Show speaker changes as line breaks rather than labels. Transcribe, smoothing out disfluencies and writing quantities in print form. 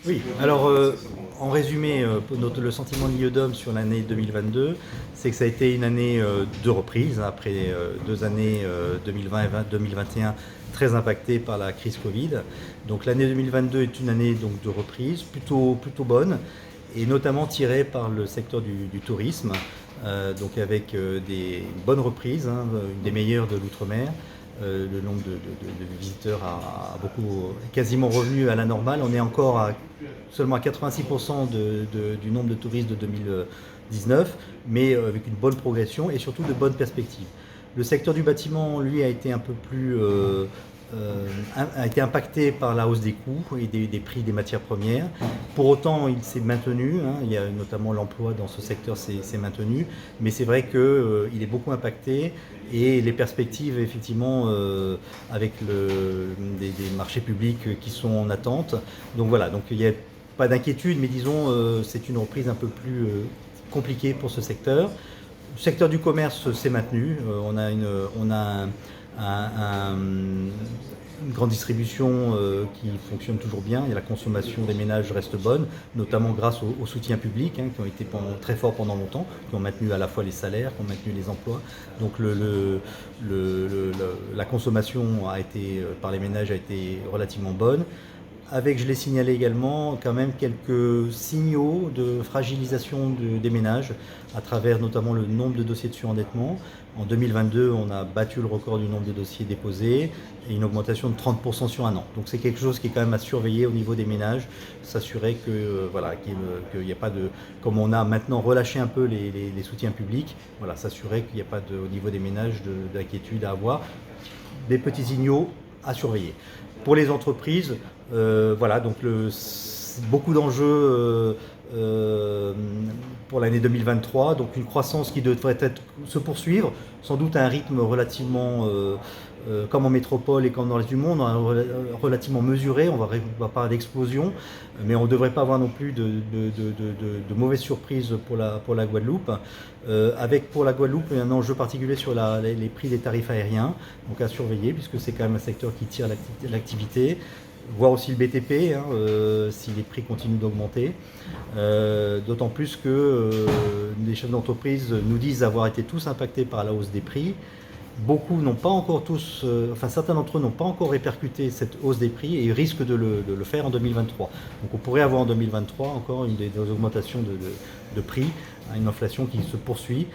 Oui, alors en résumé, le sentiment de l'IEDOM sur l'année 2022, c'est que ça a été une année de reprise, après 2 années 2020 et 2021 très impactées par la crise Covid. Donc l'année 2022 est une année donc, de reprise plutôt bonne, et notamment tirée par le secteur du tourisme, donc avec des bonnes reprises, hein, une des meilleures de l'outre-mer. Le nombre de visiteurs quasiment revenu à la normale. On est encore seulement à 86% du nombre de touristes de 2019, mais avec une bonne progression et surtout de bonnes perspectives. Le secteur du bâtiment, lui, a été un peu plus a été impacté par la hausse des coûts et des prix des matières premières. Pour autant, il s'est maintenu, hein, il y a notamment l'emploi dans ce secteur s'est maintenu, mais c'est vrai qu'il est beaucoup impacté et les perspectives, effectivement, avec des marchés publics qui sont en attente. Donc voilà, donc il n'y a pas d'inquiétude, mais disons, c'est une reprise un peu plus compliquée pour ce secteur. Le secteur du commerce s'est maintenu. On a une grande distribution qui fonctionne toujours bien et la consommation des ménages reste bonne, notamment grâce au soutien public, hein, qui ont été très forts pendant longtemps, qui ont maintenu à la fois les salaires, qui ont maintenu les emplois. Donc la consommation par les ménages a été relativement bonne, avec, je l'ai signalé également, quand même quelques signaux de fragilisation des ménages, à travers notamment le nombre de dossiers de surendettement. En 2022, on a battu le record du nombre de dossiers déposés et une augmentation de 30% sur un an. Donc c'est quelque chose qui est quand même à surveiller au niveau des ménages, s'assurer que qu'il n'y a pas de, comme on a maintenant relâché un peu les soutiens publics, voilà, s'assurer qu'il n'y a pas au niveau des ménages d'inquiétude à avoir. Des petits signaux à surveiller. Pour les entreprises, voilà, donc beaucoup d'enjeux pour l'année 2023, donc une croissance qui devrait se poursuivre, sans doute à un rythme relativement, comme en métropole et comme dans le reste du monde, relativement mesuré. On va pas d'explosion, mais on ne devrait pas avoir non plus de mauvaises surprises pour la Guadeloupe. Avec pour la Guadeloupe un enjeu particulier sur les prix des tarifs aériens, donc à surveiller, puisque c'est quand même un secteur qui tire l'activité. Voir aussi le BTP, hein, si les prix continuent d'augmenter. D'autant plus que les chefs d'entreprise nous disent avoir été tous impactés par la hausse des prix. Beaucoup n'ont pas encore certains d'entre eux n'ont pas encore répercuté cette hausse des prix et risquent de le faire en 2023. Donc on pourrait avoir en 2023 encore des augmentations de prix, une inflation qui se poursuit.